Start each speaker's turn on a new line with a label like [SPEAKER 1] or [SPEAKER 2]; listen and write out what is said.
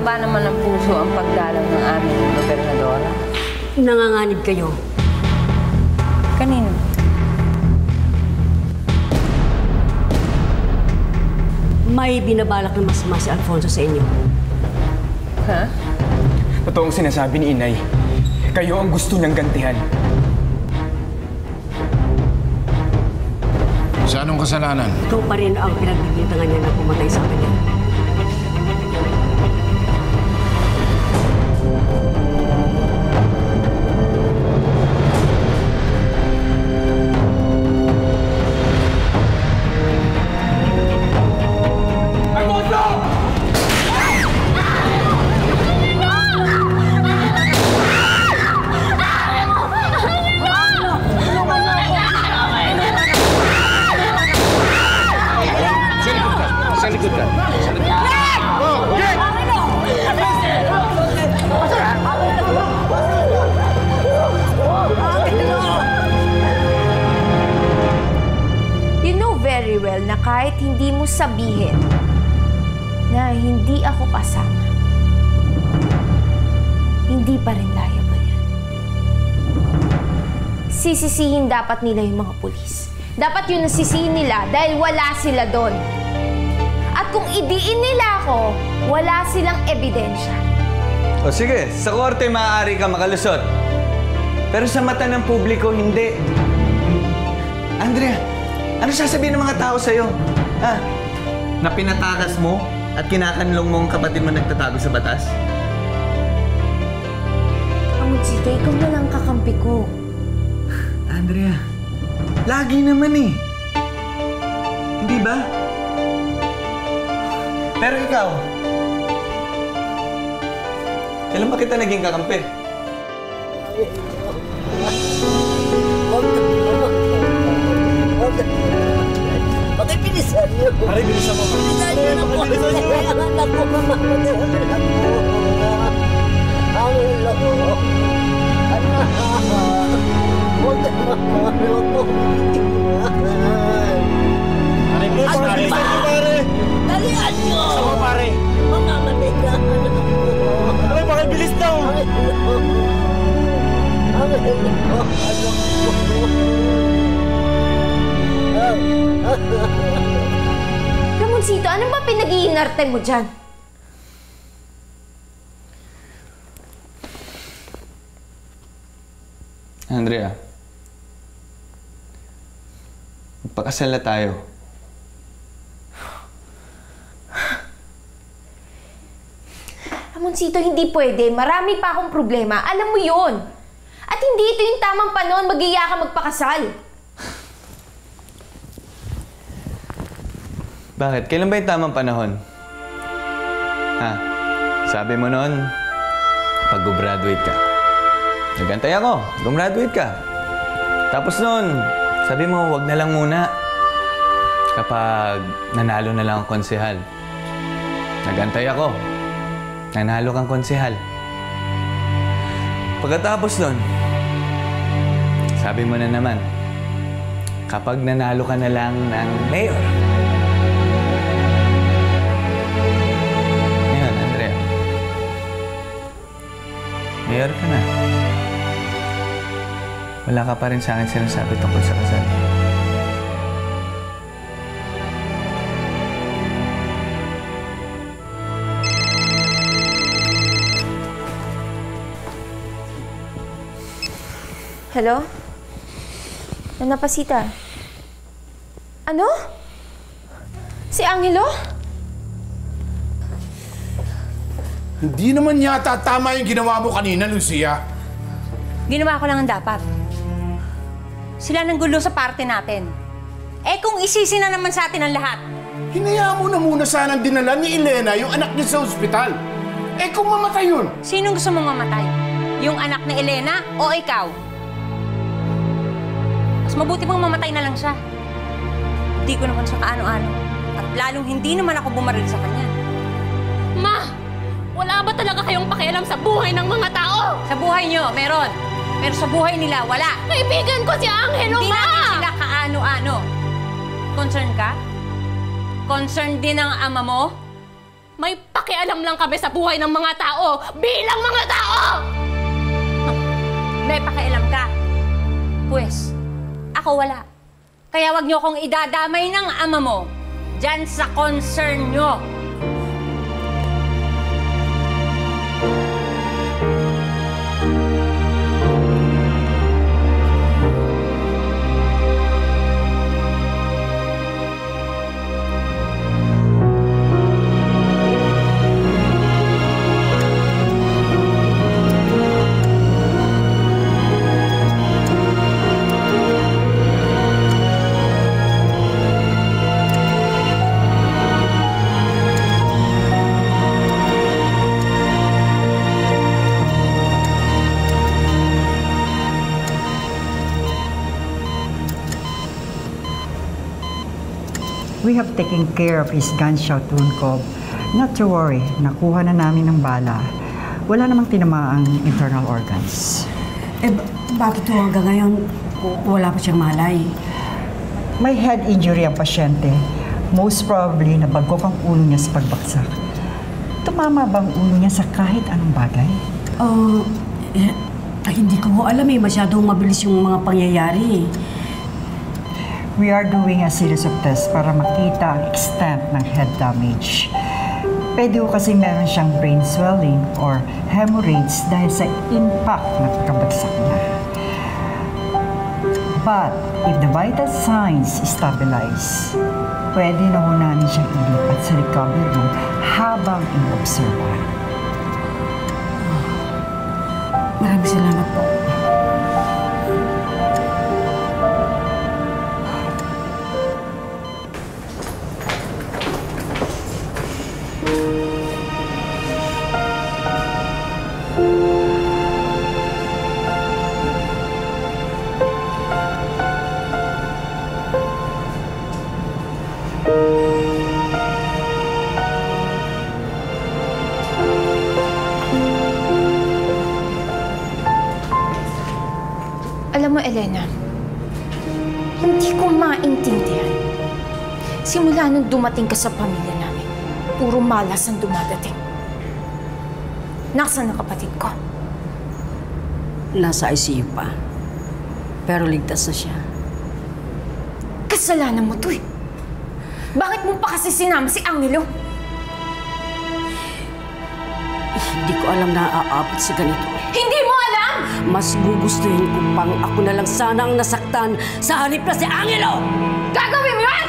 [SPEAKER 1] Haba naman ng puso ang pagdalang ng aming gobernadora.
[SPEAKER 2] Nanganganib kayo.
[SPEAKER 1] Kanino?
[SPEAKER 2] May binabalak na masama si Alfonso sa inyo.
[SPEAKER 1] Ha?
[SPEAKER 3] Totoong sinasabi ni Inay. Kayo ang gusto niyang gantihan.
[SPEAKER 4] Sa anong kasalanan?
[SPEAKER 2] Ikaw pa rin ang pinagbibintangan niya na pumatay sa kanya.
[SPEAKER 5] Very well na kahit hindi mo sabihin na hindi ako kasama, hindi pa rin liable yan. Sisisihin dapat nila yung mga pulis. Dapat yun ang sisihin nila dahil wala sila doon. At kung idiin nila ako, wala silang ebidensya.
[SPEAKER 6] O sige, sa korte maaari ka makalusot. Pero sa mata ng publiko, hindi. Andrea, ano sasabihin ng mga tao sa'yo? Ha? Na pinatakas mo at kinakanlong mo ang kapatid mo nagtatago sa batas?
[SPEAKER 5] Amutsita, ikaw na lang kakampi ko.
[SPEAKER 6] Andrea, lagi naman eh. Hindi ba? Pero ikaw, kailan ba kita naging kakampi?
[SPEAKER 2] Bakit bilisan niyo?
[SPEAKER 6] Pare, bilisan mo.
[SPEAKER 2] Bilisan niyo na po. Ang anak ko, mamamatay ang anak ko. Ang loko. Anak. Huwag ka mamamatay. Huwag mo bitiwan.
[SPEAKER 6] Pare, bilisan mo, pare.
[SPEAKER 2] Dalian niyo.
[SPEAKER 6] Sama, pare.
[SPEAKER 2] Mamamatay ka ang anak ko.
[SPEAKER 6] Pare, bakit bilis daw?
[SPEAKER 2] Ang loko. Ang loko. Anak ko.
[SPEAKER 5] Ramoncito, ano ba pinag-iinarte mo dyan?
[SPEAKER 6] Andrea, magpakasal na tayo.
[SPEAKER 5] Ramoncito, hindi pwede. Marami pa akong problema. Alam mo yun. At hindi ito yung tamang panahon mag-iya ka magpakasal.
[SPEAKER 6] Bakit? Kailan ba yung tamang panahon? Ha? Sabi mo noon, pag-graduate ka. Nagantay ako, gumraduate ka. Tapos noon, sabi mo, wag na lang muna. Kapag nanalo na lang ang konsehal. Nagantay ako. Nanalo kang konsehal. Pagkatapos noon, sabi mo na naman, kapag nanalo ka na lang ng mayor. Ngayon, Andrea. Mayor ka na. Wala ka pa rin sa akin sinasabi tungkol sa kasal.
[SPEAKER 5] Hello? Nana Pasita? Ano? Si Angelo?
[SPEAKER 4] Hindi naman yata tama yung ginawa mo kanina, Lucia.
[SPEAKER 7] Ginawa ko lang ang dapat. Sila nang gulo sa parte natin. Eh kung isisi na naman sa atin ang lahat.
[SPEAKER 4] Hinayaan mo na muna sanang dinala ni Elena yung anak niya sa ospital. Eh kung mamatay yun?
[SPEAKER 7] Sinong gusto mong mamatay? Yung anak ni Elena o ikaw? Mas mabuti pang mamatay na lang siya. Hindi ko naman siya kaano-ano. At lalong hindi naman ako bumaril sa kanya.
[SPEAKER 8] Ma! Wala ba talaga kayong pakialam sa buhay ng mga tao?
[SPEAKER 7] Sa buhay niyo, meron. Pero sa buhay nila, wala.
[SPEAKER 8] Kaibigan ko si Angelo,
[SPEAKER 7] Hindi
[SPEAKER 8] Ma!
[SPEAKER 7] natin sila kaano-ano. Concern ka? Concern din ang ama mo?
[SPEAKER 8] May pakialam lang kami sa buhay ng mga tao bilang mga tao!
[SPEAKER 7] May pakialam ka. Pwes, ako wala. Kaya wag niyo akong idadamay ng ama mo dyan sa concern niyo.
[SPEAKER 9] We have taken care of his gunshot wound, Cobb. Not to worry, nakuha na namin ng bala. Wala namang tinamaang internal organs.
[SPEAKER 2] Bakit hanggang ngayon wala pa siyang malay?
[SPEAKER 9] May head injury ang pasyente. Most probably, nabagok ang ulo niya sa pagbaksak. Tumama bang ulo niya sa kahit anong bagay?
[SPEAKER 2] Hindi ko alam masyadong mabilis yung mga pangyayari.
[SPEAKER 9] We are doing a series of tests para makita ang extent ng head damage. Pwede ko kasi meron siyang brain swelling or hemorrhage dahil sa impact na pagkabagsak niya. But if the vital signs stabilize, pwede na ho namin siyang ilipat sa recovery room habang in-observe.
[SPEAKER 2] Maraming salamat po.
[SPEAKER 5] Alam mo, Elena, hindi ko maintindihan. Simula nung dumating ka sa pamilya namin, puro malas ang dumadating. Nasaan ang kapatid ko?
[SPEAKER 2] Nasa ICU pa. Pero ligtas na siya.
[SPEAKER 5] Kasalanan mo to eh. Bakit mo pa kasi sinama si Angelo?
[SPEAKER 2] Hindi ko alam na aabot sa ganito.
[SPEAKER 5] Hindi mo alam!
[SPEAKER 2] Mas gugustuhin ko pang ako na lang sana ang nasaktan sa halip na si Angelo!
[SPEAKER 5] Gagawin mo yan!